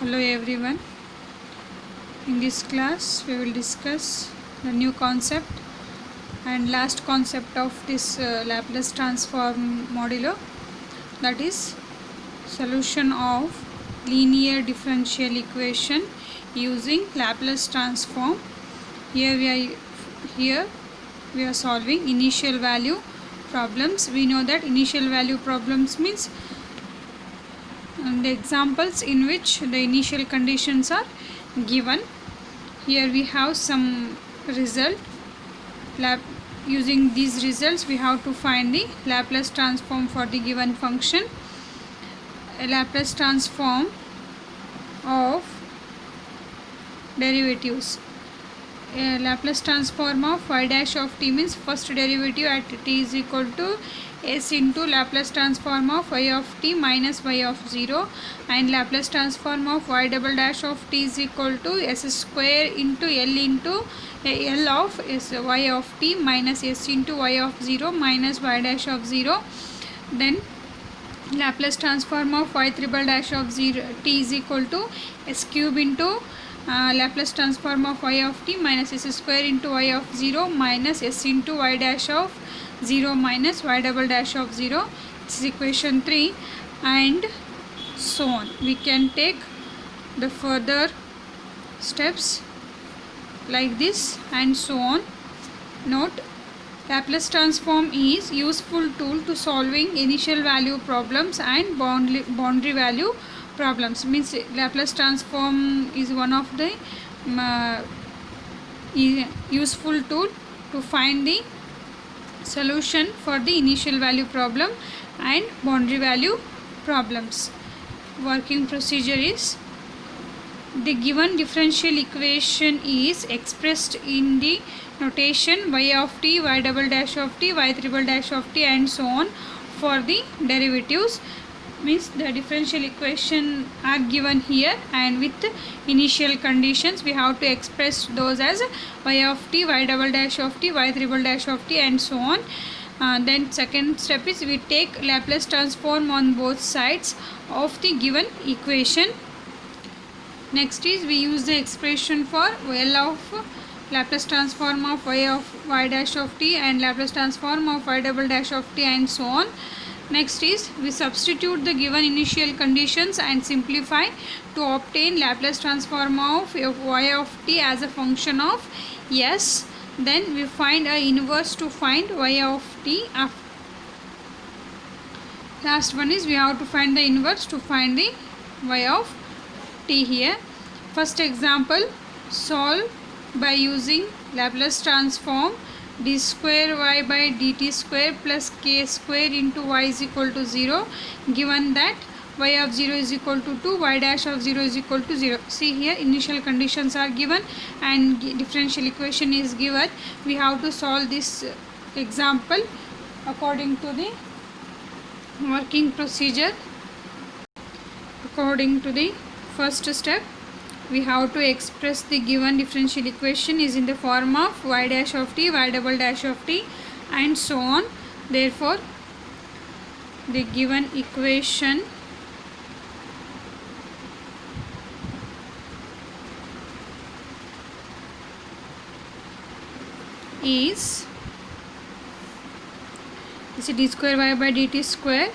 Hello everyone. In this class we will discuss the new concept and last concept of this Laplace transform modulo, that is solution of linear differential equation using Laplace transform. Here we are solving initial value problems. We know that initial value problems means the examples in which the initial conditions are given. Here we have some result. Using these results we have to find the Laplace transform for the given function. A Laplace transform of derivatives. A Laplace transform of y dash of t means first derivative at t is equal to s into Laplace transform of y of t minus y of 0, and Laplace transform of y double dash of t is equal to s square into L of s y of t minus s into y of 0 minus y dash of 0. Then Laplace transform of y triple dash of 0 t is equal to s cube into Laplace transform of y of t minus s square into y of 0 minus s into y dash of 0 minus y double dash of 0. This is equation 3, and so on. We can take the further steps like this and so on. Note, Laplace transform is useful tool to solving initial value problems and boundary value problems. Means Laplace transform is one of the useful tool to find the solution for the initial value problem and boundary value problems. Working procedure is, the given differential equation is expressed in the notation y of t, y double dash of t, y triple dash of t and so on for the derivatives. Means the differential equation are given here, and with initial conditions we have to express those as y of t, y double dash of t, y triple dash of t and so on. Then second step is, we take Laplace transform on both sides of the given equation. Next is, we use the expression for L of Laplace transform of y dash of t and Laplace transform of y double dash of t and so on. Next is, we substitute the given initial conditions and simplify to obtain Laplace transform of y of t as a function of s. Then we find a inverse to find y of t. Last one is, we have to find the inverse to find the y of t here. First example, solve by using Laplace transform d square y by dt square plus k square into y is equal to 0, given that y of 0 is equal to 2, y dash of 0 is equal to 0. See here, initial conditions are given and differential equation is given. We have to solve this example according to the working procedure. According to the first step, we have to express the given differential equation is in the form of y dash of t, y double dash of t and so on. Therefore, the given equation is d square y by dt square.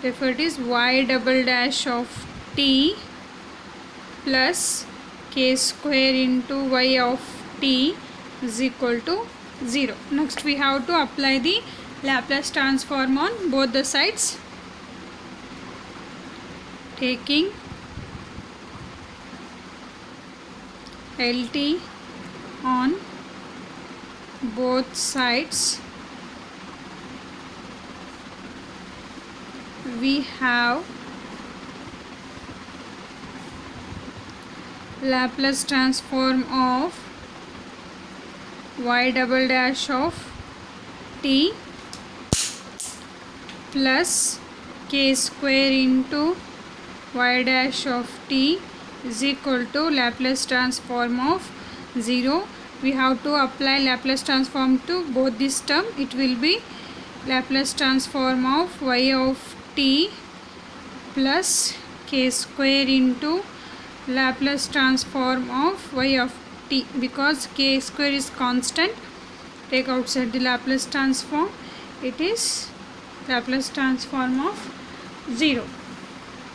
Therefore, it is y double dash of t plus k square into y of t is equal to 0. Next we have to apply the Laplace transform on both the sides. Taking LT on both sides, we have Laplace transform of y double dash of t plus k square into y dash of t is equal to Laplace transform of 0. We have to apply Laplace transform to both this term. It will be Laplace transform of y of t plus k square into Laplace transform of y of t, because k square is constant. Take outside the Laplace transform. It is Laplace transform of 0.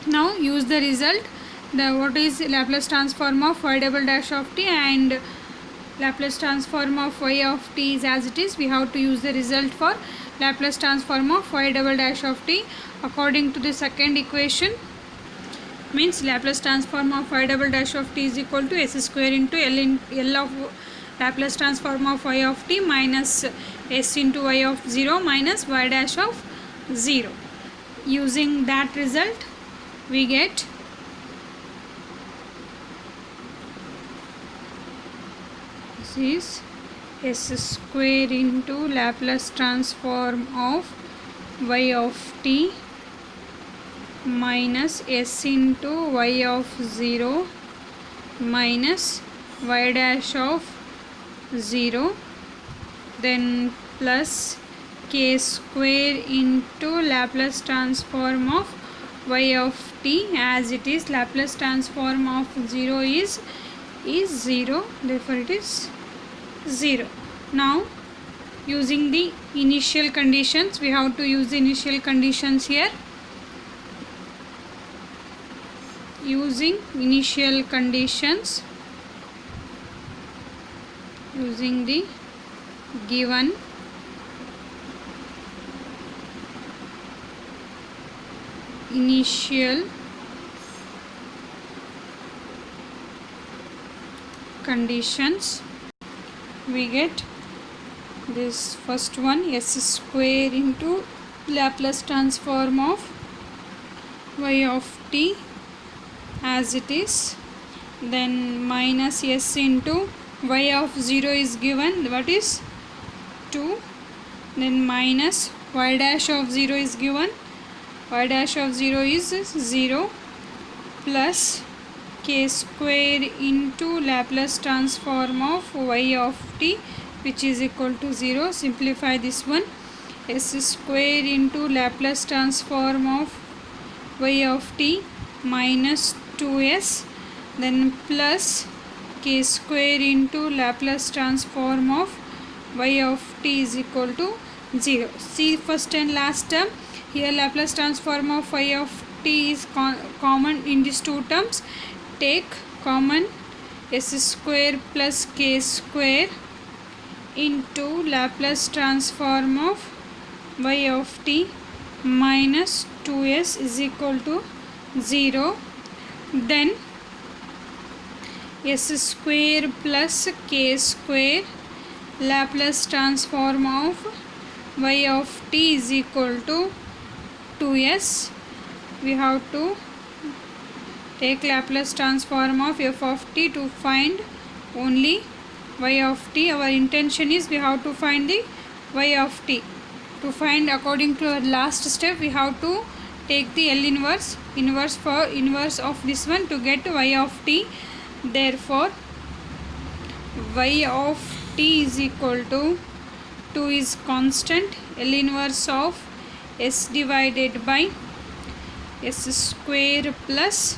Now use the result. What is Laplace transform of y double dash of t and Laplace transform of y of t is as it is. We have to use the result for Laplace transform of y double dash of t according to the second equation. Means Laplace transform of y double dash of t is equal to s square into L of Laplace transform of y of t minus s into y of 0 minus y dash of 0. Using that result, we get this is s square into Laplace transform of y of t minus s into y of 0 minus y dash of 0, then plus k square into Laplace transform of y of t as it is. Laplace transform of 0 is 0, therefore it is 0. Now using the initial conditions, we have to use the initial conditions here. Using initial conditions, using the given initial conditions, we get this first one, s square into Laplace transform of y of t as it is, then minus s into y of 0 is given, what is 2, then minus y dash of 0 is given, y dash of 0 is 0, plus k square into Laplace transform of y of t which is equal to 0. Simplify this one, s square into Laplace transform of y of t minus 2s, then plus k square into Laplace transform of y of t is equal to 0. See first and last term. Here Laplace transform of y of t is common in these two terms. Take common s square plus k square into Laplace transform of y of t minus 2s is equal to 0. Then s square plus k square Laplace transform of y of t is equal to 2s. We have to take Laplace transform of f of t to find only y of t. Our intention is we have to find the y of t. To find according to our last step, we have to take the L inverse of this one to get y of t. Therefore y of t is equal to 2 is constant, L inverse of s divided by s square plus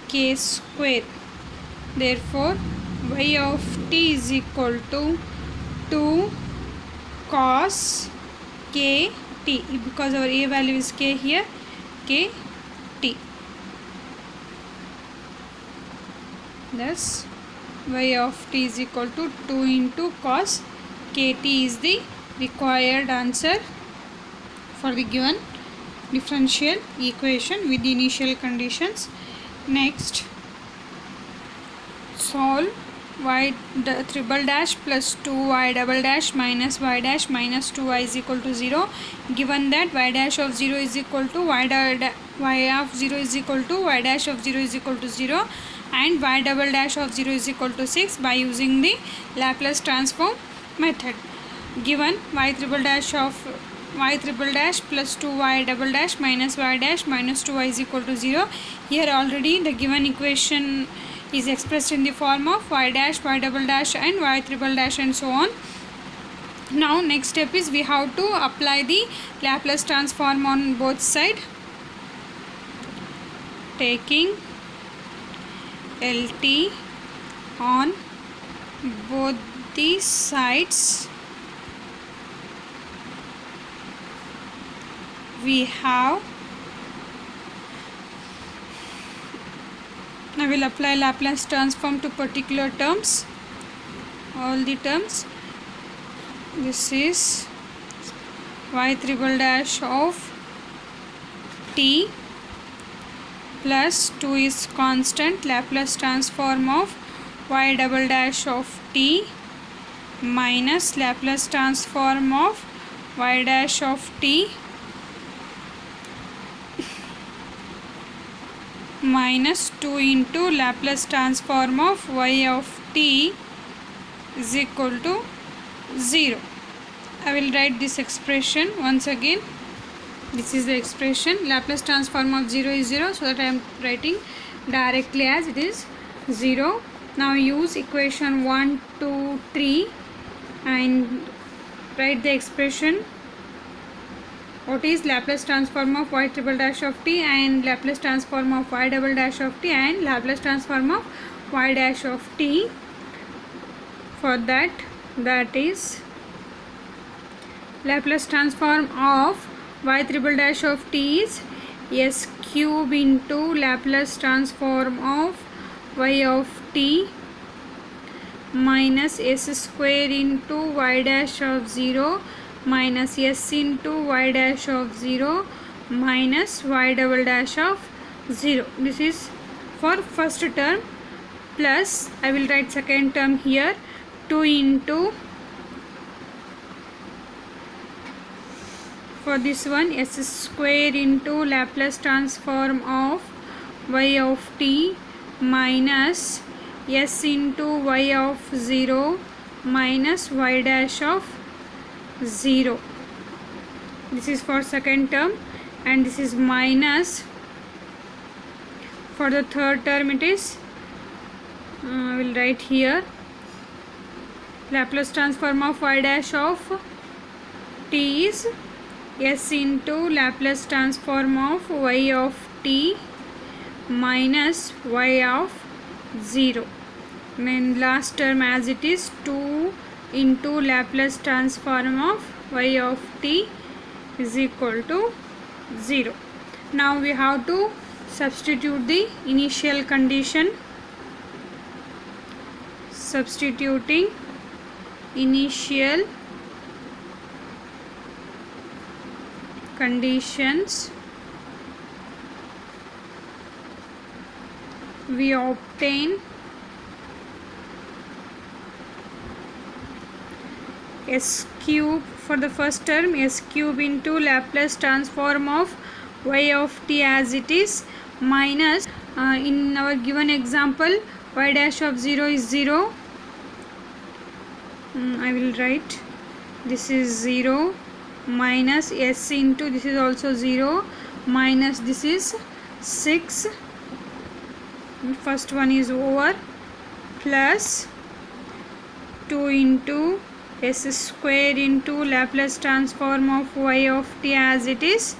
k square. Therefore y of t is equal to 2 cos k t, because our a value is k here, k t. Thus y of t is equal to 2 into cos k t is the required answer for the given differential equation with the initial conditions. Next, solve y triple dash plus 2y double dash minus y dash minus 2y is equal to 0. Given that y dash of 0 is equal to y of 0 is equal to y dash of 0 is equal to 0 and y double dash of 0 is equal to 6 by using the Laplace transform method. Given y triple dash plus 2y double dash minus y dash minus 2y is equal to 0. Here already the given equation is expressed in the form of y dash, y double dash and y triple dash and so on. Now next step is we have to apply the Laplace transform on both sides. Taking LT on both the sides. We have, I will apply Laplace transform to particular terms, all the terms. This is y triple dash of t plus 2 is constant, Laplace transform of y double dash of t minus Laplace transform of y dash of t minus 2 into Laplace transform of y of t is equal to 0. I will write this expression once again. This is the expression. Laplace transform of 0 is 0, so that I am writing directly as it is 0. Now use equation 1, 2, 3 and write the expression. What is Laplace transform of y triple dash of t and Laplace transform of y double dash of t and Laplace transform of y dash of t. For that is Laplace transform of y triple dash of t is s cube into Laplace transform of y of t minus s square into y dash of 0 minus s into y dash of 0 minus y double dash of 0. This is for first term, plus I will write second term here, 2 into, for this one, s square into Laplace transform of y of t minus s into y of 0 minus y dash of 0. This is for second term, and this is minus for the third term. It is, I will write here, Laplace transform of y dash of t is s into Laplace transform of y of t minus y of 0. And last term as it is, 2 into Laplace transform of y of t is equal to 0. Now we have to substitute the initial condition. Substituting initial conditions, we obtain s cube for the first term, s cube into Laplace transform of y of t as it is minus, in our given example, y dash of 0 is 0. I will write, this is 0 minus s into, this is also 0 minus, this is 6, first one is over, plus 2 into s square into Laplace transform of y of t as it is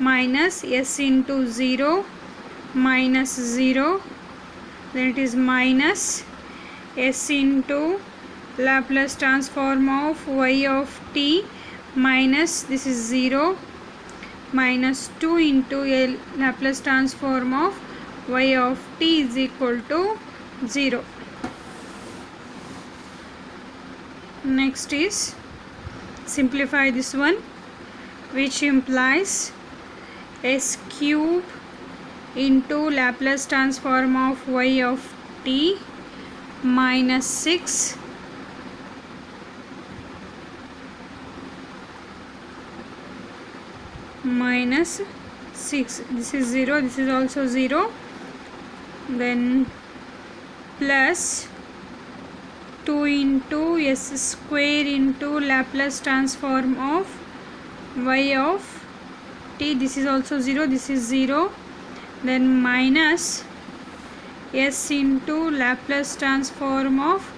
minus s into 0 minus 0, then it is minus s into Laplace transform of y of t minus, this is 0 minus 2 into a Laplace transform of y of t is equal to 0. Next is simplify this one, which implies s cube into Laplace transform of y of t minus 6 minus 6, this is 0, this is also 0, then plus 2 into s square into Laplace transform of y of t, this is also 0, this is 0, then minus s into Laplace transform of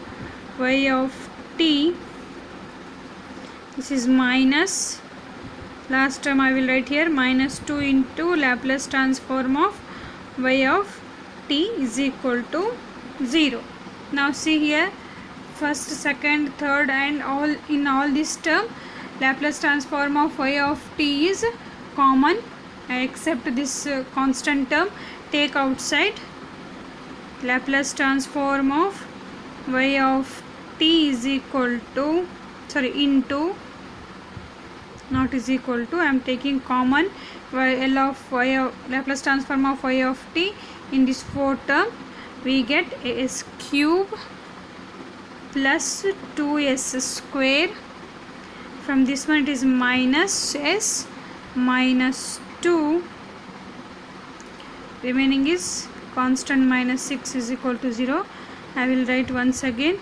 y of t, this is minus, last term I will write here, minus 2 into Laplace transform of y of t is equal to 0. Now see here, first, second, third and in all this term, Laplace transform of y of t is common except this constant term. Take outside. Laplace transform of y of t is equal to, into, not is equal to, I am taking common, L of y of Laplace transform of y of t in this fourth term, we get s cube plus 2s square. From this one it is minus s minus 2, remaining is constant minus 6 is equal to 0. I will write once again,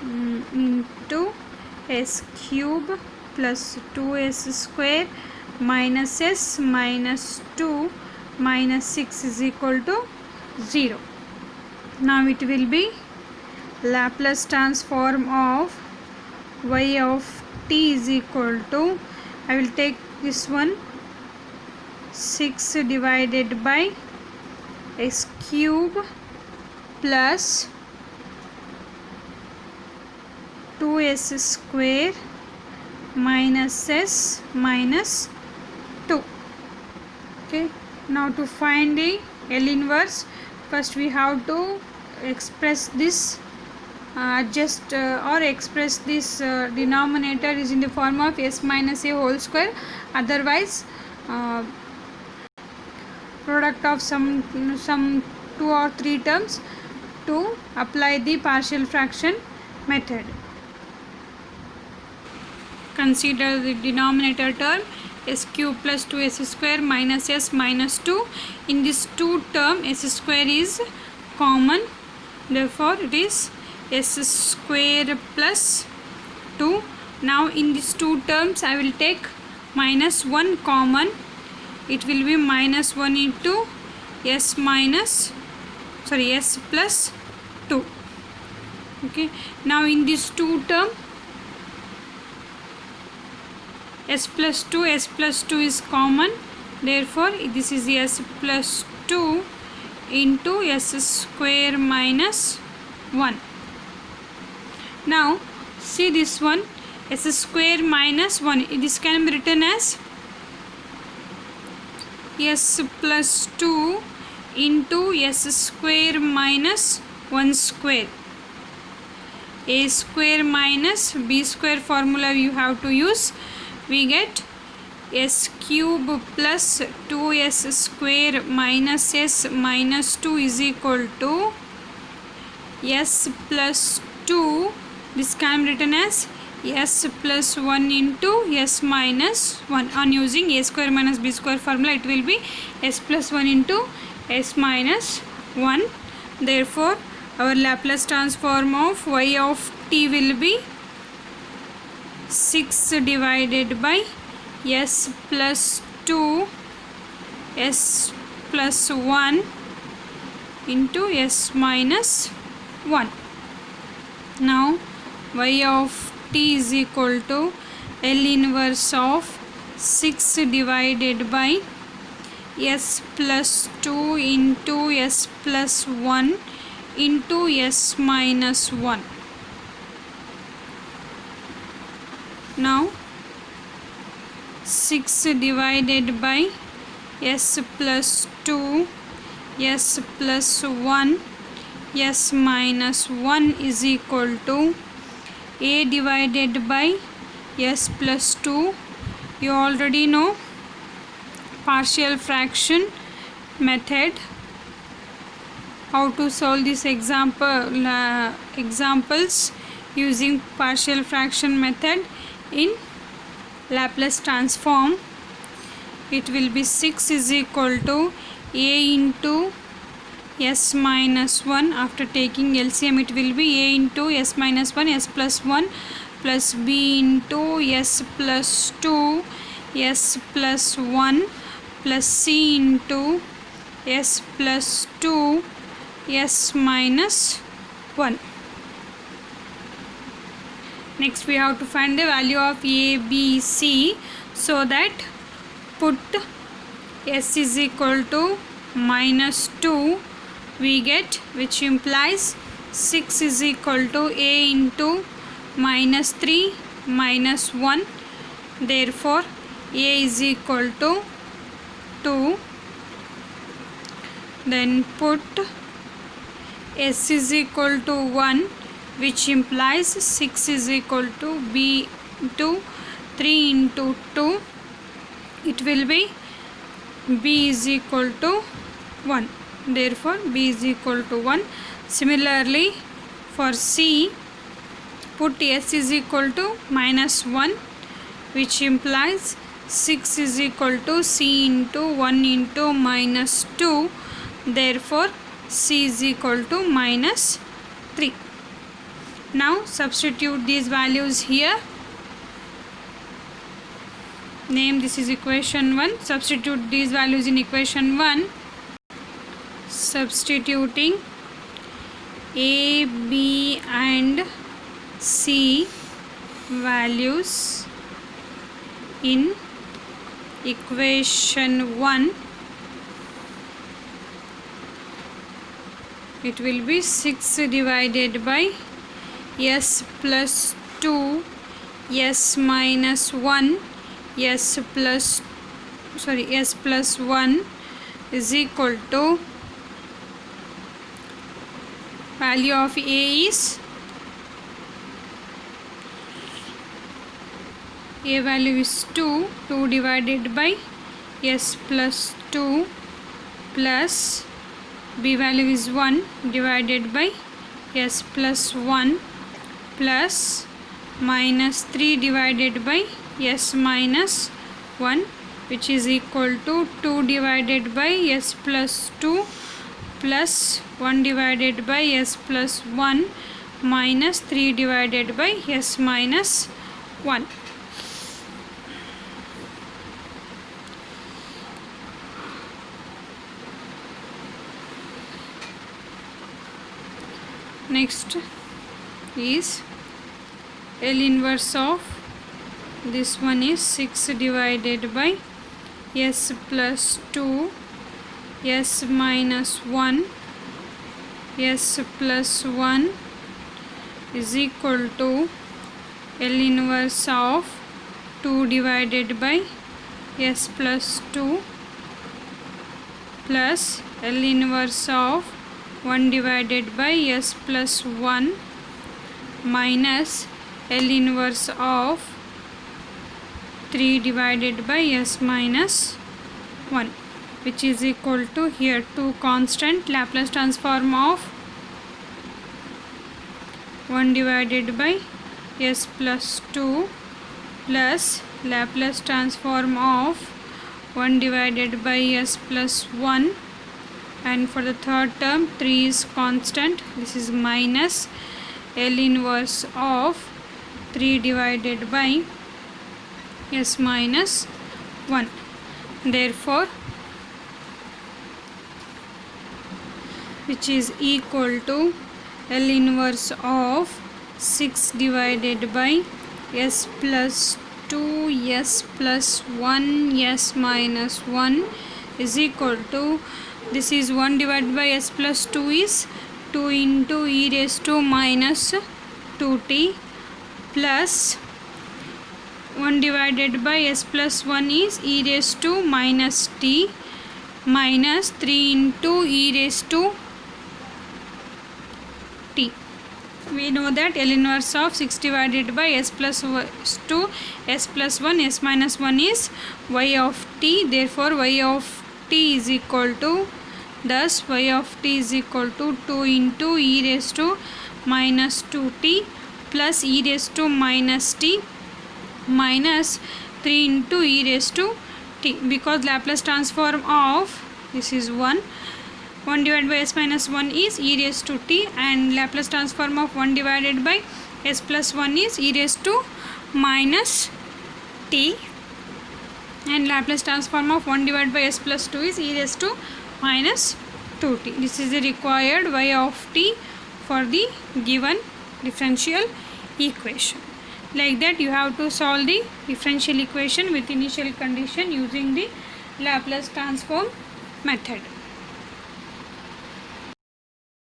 into s cube plus 2s square minus s minus 2 minus 6 is equal to 0. Now it will be Laplace transform of y of t is equal to, I will take this one, 6 divided by s cube plus 2s square minus s minus 2. Okay, now to find the L inverse, first we have to express this express this denominator is in the form of s minus a whole square, otherwise product of some 2 or 3 terms to apply the partial fraction method. Consider the denominator term s cube plus 2s square minus s minus 2. In this 2 term, s square is common, therefore it is s square plus 2. Now in these 2 terms I will take minus 1 common, it will be minus 1 into s plus 2. Okay, now in this 2 term, s plus 2 is common, therefore this is s plus 2 into s square minus 1. Now see this one, s square minus 1, this can be written as s plus 2 into s square minus 1 square. A square minus b square formula you have to use. We get s cube plus 2s square minus s minus 2 is equal to s plus 2, this can be written as s plus 1 into s minus 1. On using a square minus b square formula, it will be s plus 1 into s minus 1. Therefore our Laplace transform of y of t will be 6 divided by s plus 2 s plus 1 into s minus 1. Now y of t is equal to L inverse of 6 divided by s plus 2 into s plus 1 into s minus 1. Now 6 divided by s plus 2 s plus 1 s minus 1 is equal to a divided by s plus 2. You already know partial fraction method, how to solve this examples using partial fraction method in Laplace transform. It will be 6 is equal to a into s minus 1. After taking LCM, it will be a into s minus 1 s plus 1 plus b into s plus 2 s plus 1 plus c into s plus 2 s minus 1. Next we have to find the value of a, b, c, so that put s is equal to minus 2 we get, which implies 6 is equal to a into minus 3 minus 1. Therefore a is equal to 2. Then put s is equal to 1, which implies 6 is equal to b into 3 into 2. It will be b is equal to 1. Therefore b is equal to 1. Similarly for c, put s is equal to minus 1, which implies 6 is equal to c into 1 into minus 2. Therefore c is equal to minus 3. Now substitute these values here. Name this is equation 1. Substitute these values in equation 1. Substituting a, b and c values in equation 1, it will be 6 divided by s plus 2, s minus 1, s plus 1 is equal to, value of a is, a value is 2, 2 divided by s plus 2 plus b value is 1 divided by s plus 1 plus minus 3 divided by s minus 1, which is equal to 2 divided by s plus 2 plus 1 divided by s plus 1 minus 3 divided by s minus 1. Next is L inverse of, this one is 6 divided by s plus 2, s minus 1, s plus 1 is equal to L inverse of 2 divided by s plus 2 plus L inverse of 1 divided by s plus 1 minus L inverse of 3 divided by s minus 1, which is equal to, here 2 constant, Laplace transform of 1 divided by s plus 2 plus Laplace transform of 1 divided by s plus 1, and for the third term 3 is constant, this is minus L inverse of 3 divided by s minus 1. Therefore which is equal to L inverse of 6 divided by s plus 2, s plus 1, s minus 1 is equal to, this is 1 divided by s plus 2 is 2 into e raised to minus 2t plus 1 divided by s plus 1 is e raised to minus t minus 3 into e raised to t. We know that L inverse of 6 divided by s plus 2, s plus 1, s minus 1 is y of t. Therefore y of t is equal to, thus y of t is equal to 2 into e raised to minus 2t plus e raised to minus t minus 3 into e raised to t, because Laplace transform of, this is 1 divided by s minus 1 is e raised to t, and Laplace transform of 1 divided by s plus 1 is e raised to minus t, and Laplace transform of 1 divided by s plus 2 is e raised to minus 2t. This is the required y of t for the given differential equation. Like that you have to solve the differential equation with initial condition using the Laplace transform method.